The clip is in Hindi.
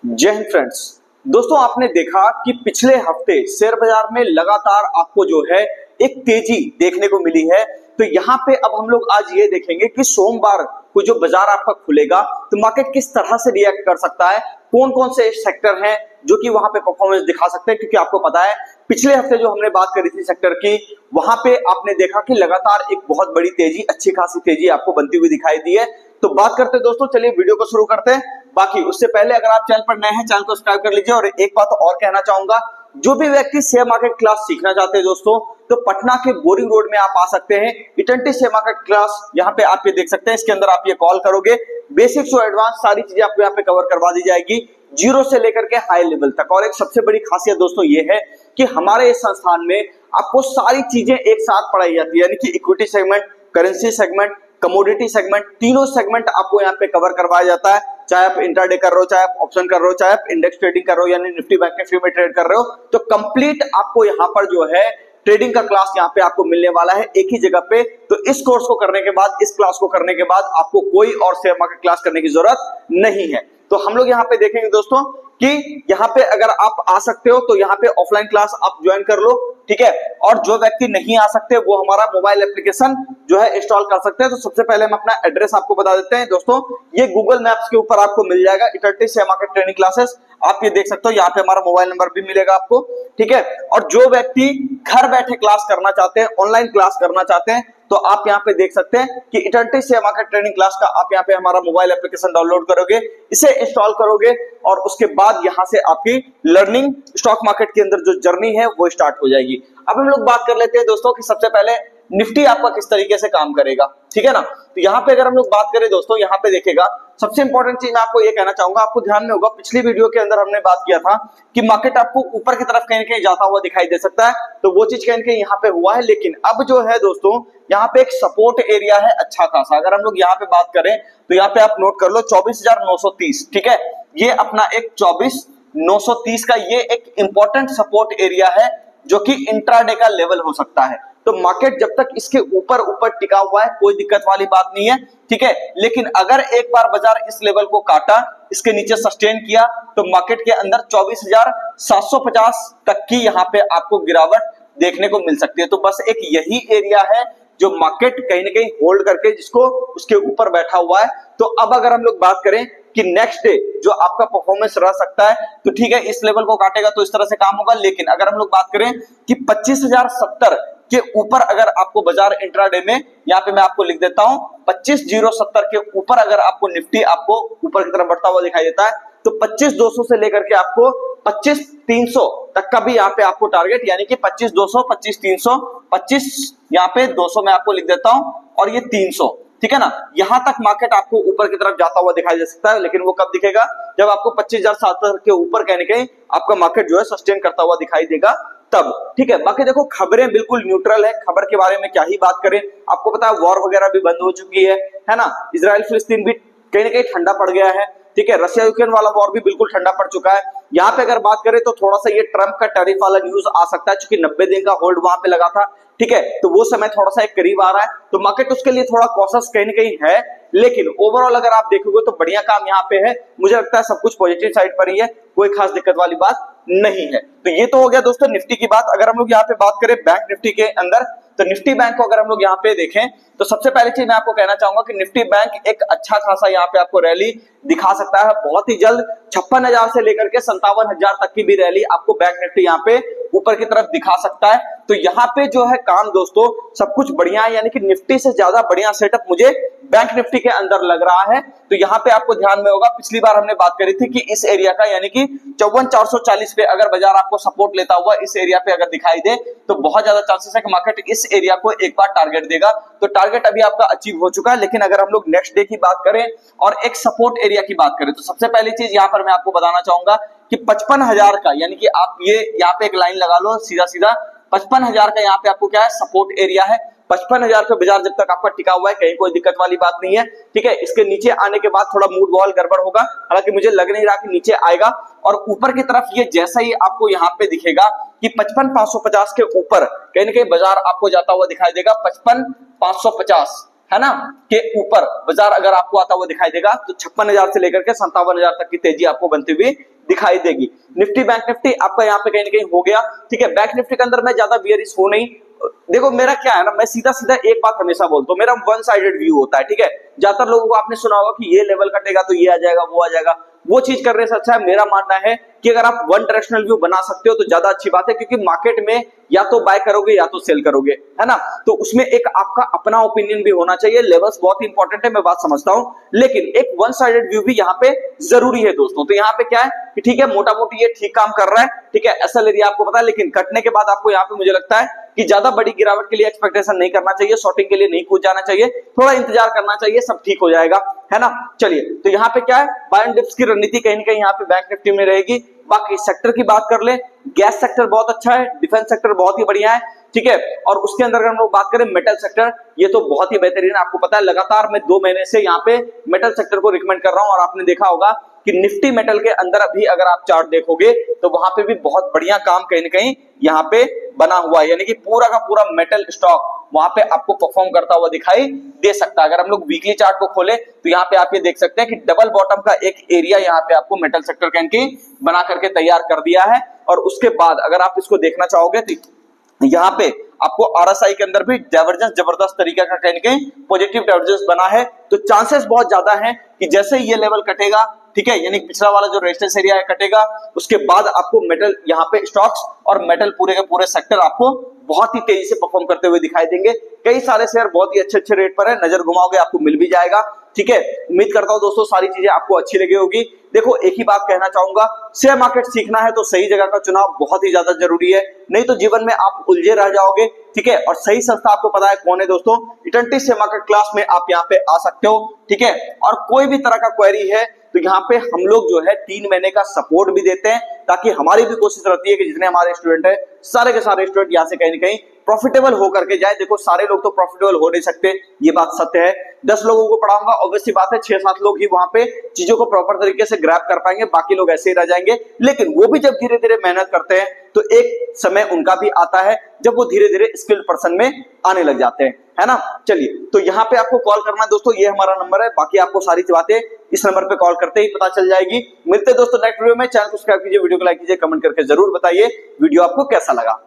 जय हिंद फ्रेंड्स। दोस्तों आपने देखा कि पिछले हफ्ते शेयर बाजार में लगातार आपको जो है एक तेजी देखने को मिली है। तो यहाँ पे अब हम लोग आज ये देखेंगे कि सोमवार को जो बाजार आपका खुलेगा तो मार्केट किस तरह से रिएक्ट कर सकता है, कौन कौन से सेक्टर हैं जो कि वहां पे परफॉर्मेंस दिखा सकते हैं। क्योंकि आपको पता है पिछले हफ्ते जो हमने बात करी थी सेक्टर की, वहां पे आपने देखा कि लगातार एक बहुत बड़ी तेजी, अच्छी खासी तेजी आपको बनती हुई दिखाई दी है। तो बात करते हैं दोस्तों, चलिए वीडियो को शुरू करते हैं। बाकी उससे पहले अगर आप चैनल पर नए हैं, चैनल को सब्सक्राइब कर लीजिए। और एक बात और कहना चाहूंगा, जो भी व्यक्ति शेयर मार्केट क्लास सीखना चाहते हैं दोस्तों, तो पटना के बोरिंग रोड में आप आ सकते हैं। इटंटी शेयर मार्केट क्लास यहाँ पे आप ये देख सकते हैं। इसके अंदर आप ये कॉल करोगे, बेसिक से एडवांस सारी चीजें आपको यहाँ पे कवर करवा दी जाएगी, जीरो से लेकर के हाई लेवल तक। और एक सबसे बड़ी खासियत दोस्तों ये है कि हमारे इस संस्थान में आपको सारी चीजें एक साथ पढ़ाई जाती है, यानी कि equity segment, currency segment, commodity segment, तीनों सेगमेंट आपको यहाँ पे कवर करवाया जाता है। चाहे आप इंट्राडे कर रहे हो, चाहे आप ऑप्शन कर रहे हो, चाहे आप इंडेक्स ट्रेडिंग कर रहे हो, यानी निफ्टी बैंक निफ्टी में ट्रेड कर रहे हो, तो कंप्लीट आपको यहाँ पर जो है ट्रेडिंग का क्लास यहाँ पे आपको मिलने वाला है एक ही जगह पे। तो इस कोर्स को करने के बाद, इस क्लास को करने के बाद आपको कोई और शेयर मार्केट क्लास करने की जरूरत नहीं है। तो हम लोग यहाँ पे देखेंगे दोस्तों कि यहाँ पे अगर आप आ सकते हो तो यहाँ पे ऑफलाइन क्लास आप ज्वाइन कर लो, ठीक है। और जो व्यक्ति नहीं आ सकते वो हमारा मोबाइल एप्लीकेशन जो है इंस्टॉल कर सकते हैं। तो सबसे पहले हम अपना एड्रेस आपको बता देते हैं दोस्तों। ये गूगल मैप्स के ऊपर आपको मिल जाएगा, इटंटी शेयर मार्केट ट्रेनिंग क्लासेस, आप ये देख सकते हो। यहाँ पे हमारा मोबाइल नंबर भी मिलेगा आपको, ठीक है। और जो व्यक्ति घर बैठे क्लास करना चाहते हैं, ऑनलाइन क्लास करना चाहते हैं, तो आप यहाँ पे देख सकते हैं कि इटंटी शेयर मार्केट ट्रेनिंग क्लास का आप यहाँ पे हमारा मोबाइल एप्लीकेशन डाउनलोड करोगे, इसे इंस्टॉल करोगे और उसके बाद यहाँ से आपकी लर्निंग स्टॉक मार्केट के अंदर जो जर्नी है वो स्टार्ट हो जाएगी। अब हम लोग बात कर लेते हैं दोस्तों कि सबसे पहले निफ्टी आपका किस तरीके से काम करेगा, ठीक है ना। तो यहाँ पे अगर हम लोग बात करें दोस्तों, यहाँ पे देखिएगा, सबसे इंपॉर्टेंट चीज मैं आपको ये कहना चाहूंगा, आपको ध्यान में होगा पिछली वीडियो के अंदर हमने बात किया था कि मार्केट आपको ऊपर की तरफ कहीं कहीं जाता हुआ दिखाई दे सकता है, तो वो चीज कहीं कहीं यहाँ पे हुआ है। लेकिन अब जो है दोस्तों, यहाँ पे एक सपोर्ट एरिया है अच्छा खासा। अगर हम लोग यहाँ पे बात करें तो यहाँ पे आप नोट कर लो 24,930, ठीक है। ये अपना एक 24,930 का ये एक इंपॉर्टेंट सपोर्ट एरिया है जो कि इंट्राडे का लेवल हो सकता है। तो मार्केट जब तक इसके ऊपर ऊपर टिका हुआ है कोई दिक्कत वाली बात नहीं है, ठीक है। लेकिन अगर एक बार बाजार इस लेवल को काटा, इसके नीचे सस्टेन किया, तो मार्केट के अंदर 24,750 तक की यहाँ पे आपको गिरावट देखने को मिल सकती है। तो बस एक यही एरिया है जो मार्केट कहीं ना कहीं होल्ड करके जिसको उसके ऊपर बैठा हुआ है। तो अब अगर हम लोग बात करें कि नेक्स्ट डे जो आपका परफॉर्मेंस रह सकता है, तो ठीक है, इस लेवल को काटेगा तो इस तरह से काम होगा। लेकिन अगर हम लोग बात करें कि 25,070 के ऊपर अगर आपको बाजार इंट्राडे में, यहाँ पे मैं आपको लिख देता हूं, 25,070 के ऊपर अगर आपको निफ्टी आपको ऊपर की तरफ बढ़ता हुआ दिखाई देता है, तो 25,200 से लेकर के आपको 25,300 तक का भी यहाँ पे आपको टारगेट, यानी कि 25,200, 25,300, 25 यहाँ पे 200 में आपको लिख देता हूं, और ये 300, ठीक है ना। यहां तक मार्केट आपको ऊपर की तरफ जाता हुआ दिखाई दे सकता है। लेकिन वो कब दिखेगा? जब आपको 25,070 के ऊपर कहीं ना कहीं आपका मार्केट जो है सस्टेन करता हुआ दिखाई देगा तब, ठीक है। बाकी देखो, खबरें बिल्कुल न्यूट्रल है, खबर के बारे में क्या ही बात करें। आपको पता है वॉर वगैरह भी बंद हो चुकी है ना। इजराइल फिलिस्तीन भी कहीं ना कहीं ठंडा पड़ गया है, ठीक है। रशिया यूक्रेन वाला वॉर भी बिल्कुल ठंडा पड़ चुका है। यहाँ पे अगर बात करें तो थोड़ा सा ये ट्रंप का टैरिफ वाला न्यूज आ सकता है, क्योंकि 90 दिन का होल्ड वहां पे लगा था, ठीक है। तो वो समय थोड़ा सा एक करीब आ रहा है, तो मार्केट उसके लिए थोड़ा कॉशियस कहीं ना कहीं है। लेकिन ओवरऑल अगर आप देखोगे तो बढ़िया काम यहाँ पे है। मुझे लगता है सब कुछ पॉजिटिव साइड पर ही है, कोई खास दिक्कत वाली बात नहीं है। तो ये तो हो गया दोस्तों निफ्टी की बात। अगर हम लोग यहाँ पे बात करें बैंक निफ्टी के अंदर, तो निफ्टी बैंक को अगर हम लोग यहाँ पे देखें तो सबसे पहले चीज मैं आपको कहना चाहूंगा कि निफ्टी बैंक एक अच्छा खासा यहाँ पे आपको रैली दिखा सकता है बहुत ही जल्द। 56,000 से लेकर के 57,000 तक की भी रैली आपको बैंक निफ्टी यहाँ पे ऊपर की तरफ दिखा सकता है। तो यहाँ पे जो है काम दोस्तों सब कुछ बढ़िया है, यानी कि निफ्टी से ज्यादा बढ़िया सेटअप मुझे बैंक निफ्टी के अंदर लग रहा है। तो यहाँ पे आपको ध्यान में होगा, पिछली बार हमने बात करी थी कि इस एरिया का, यानी कि 54,440 पे अगर बाजार आपको सपोर्ट लेता हुआ इस एरिया पे अगर दिखाई दे, तो बहुत ज्यादा चांसेस है कि मार्केट इस एरिया को एक बार टारगेट देगा। तो टारगेट अभी आपका अचीव हो चुका है। लेकिन अगर हम लोग नेक्स्ट डे की बात करें और एक सपोर्ट एरिया की बात करें, तो सबसे पहली चीज यहाँ पर मैं आपको बताना चाहूंगा कि 55,000 का, यानी कि आप ये यहाँ पे एक लाइन लगा लो सीधा सीधा, 55,000 का यहाँ पे आपको क्या है, सपोर्ट एरिया है। 55,000 पे बाजार जब तक आपका टिका हुआ है कहीं कोई दिक्कत वाली बात नहीं है, ठीक है। इसके नीचे आने के बाद थोड़ा मूड वॉल गड़बड़ होगा, हालांकि मुझे लग नहीं रहा कि नीचे आएगा। और ऊपर की तरफ ये जैसा ही आपको यहाँ पे दिखेगा कि 55,550 के ऊपर कहीं ना कहीं बाजार आपको जाता हुआ दिखाई देगा, 55,550, है ना, के ऊपर बाजार अगर आपको आता हुआ दिखाई देगा तो 56,000 से लेकर के 57,000 तक की तेजी आपको बनती हुई दिखाई देगी। निफ्टी बैंक निफ्टी आपका यहाँ पे कहीं ना कहीं हो गया, ठीक है। बैंक निफ्टी के अंदर मैं ज्यादा बियरिश हो नहीं, देखो मेरा क्या है ना, मैं सीधा सीधा एक बात हमेशा बोलता हूँ, मेरा वन साइडेड व्यू होता है, ठीक है। ज्यादातर लोगों को आपने सुना होगा कि ये लेवल कटेगा तो ये आ जाएगा वो आ जाएगा, वो चीज करने से अच्छा है मेरा मानना है कि अगर आप वन डायरेक्शनल व्यू बना सकते हो तो ज्यादा अच्छी बात है, क्योंकि मार्केट में या तो बाय करोगे या तो सेल करोगे, है ना। तो उसमें एक आपका अपना ओपिनियन भी होना चाहिए, लेवल्स बहुत इंपॉर्टेंट है, मैं बात समझता हूं, लेकिन एक वन साइडेड व्यू भी यहाँ पे जरूरी है दोस्तों। तो यहाँ पे क्या है कि ठीक है, मोटा मोटी ये ठीक काम कर रहा है, ठीक है, ऐसा एरिया आपको पता है, लेकिन कटने के बाद आपको यहाँ पे मुझे लगता है कि ज्यादा बड़ी गिरावट के लिए एक्सपेक्टेशन नहीं करना चाहिए, शॉर्टिंग के लिए नहीं कूद जाना चाहिए, थोड़ा इंतजार करना चाहिए, सब ठीक हो जाएगा, है ना। चलिए, तो यहाँ पे क्या है, बाय एंड डिप्स की रणनीति कहीं ना कहीं यहाँ पे बैंक निफ्टी में रहेगी। बाकी सेक्टर की बात कर ले, गैस सेक्टर बहुत अच्छा है, डिफेंस सेक्टर बहुत ही बढ़िया है, ठीक है। और उसके अंदर अगर हम लोग बात करें मेटल सेक्टर, ये तो बहुत ही बेहतरीन है। आपको पता है लगातार मैं 2 महीने से यहाँ पे मेटल सेक्टर को रिकमेंड कर रहा हूं, और आपने देखा होगा कि निफ्टी मेटल के अंदर अभी अगर आप चार्ट देखोगे तो वहां पे भी बहुत बढ़िया काम कहीं ना कहीं यहाँ पे बना हुआ है, यानी कि पूरा का पूरा मेटल स्टॉक वहां पे आपको परफॉर्म करता हुआ दिखाई दे सकता है। अगर हम लोग वीकली चार्ट को खोले तो यहाँ पे आप ये देख सकते हैं कि डबल बॉटम का एक एरिया यहाँ पे आपको मेटल सेक्टर कहीं बना करके तैयार कर दिया है। और उसके बाद अगर आप इसको देखना चाहोगे तो यहाँ पे आपको आरएसआई के अंदर भी डाइवर्जेंस जबरदस्त तरीके का कहीं पॉजिटिव डाइवर्जेंस बना है, तो चांसेस बहुत ज्यादा है कि जैसे ये लेवल कटेगा, ठीक है, यानी पिछला वाला जो रेजिस्टेंस एरिया है कटेगा, उसके बाद आपको मेटल यहाँ पे स्टॉक्स और मेटल पूरे के पूरे सेक्टर आपको बहुत ही तेजी से परफॉर्म करते हुए दिखाई देंगे। कई सारे शेयर बहुत ही अच्छे रेट पर है, नजर घुमाओगे आपको मिल भी जाएगा, ठीक है। उम्मीद करता हूं दोस्तों सारी चीजें आपको अच्छी लगी होगी। देखो एक ही बात कहना चाहूंगा, शेयर मार्केट सीखना है तो सही जगह का चुनाव बहुत ही ज्यादा जरूरी है, नहीं तो जीवन में आप उलझे रह जाओगे, ठीक है। और सही संस्था आपको पता है कौन है दोस्तों, इटंटी शेयर मार्केट क्लास में आप यहाँ पे आ सकते हो, ठीक है। और कोई भी तरह का क्वेरी है तो यहाँ पे हम लोग जो है 3 महीने का सपोर्ट भी देते हैं, ताकि हमारी भी कोशिश रहती है कि जितने हमारे स्टूडेंट है सारे के सारे स्टूडेंट यहाँ से कहीं ना कहीं प्रॉफिटेबल होकर के जाए। देखो सारे लोग तो प्रॉफिटेबल हो नहीं सकते, ये बात सत्य है। 10 लोगों को पढ़ाऊंगा, ऑब्वियसली बात है 6-7 लोग ही वहां पे चीजों को प्रॉपर तरीके से ग्रैब कर पाएंगे, बाकी लोग ऐसे ही रह जाएंगे। लेकिन वो भी जब धीरे धीरे मेहनत करते हैं तो एक समय उनका भी आता है जब वो धीरे धीरे स्किल्ड पर्सन में आने लग जाते हैं, है ना। चलिए, तो यहाँ पे आपको कॉल करना है दोस्तों, ये हमारा नंबर है, बाकी आपको सारी बातें इस नंबर पे कॉल करते ही पता चल जाएगी। मिलते हैं दोस्तों नेक्स्ट वीडियो में, चैनल को सब्सक्राइब कीजिए, वीडियो को लाइक कीजिए, कमेंट करके जरूर बताइए वीडियो आपको कैसा लगा।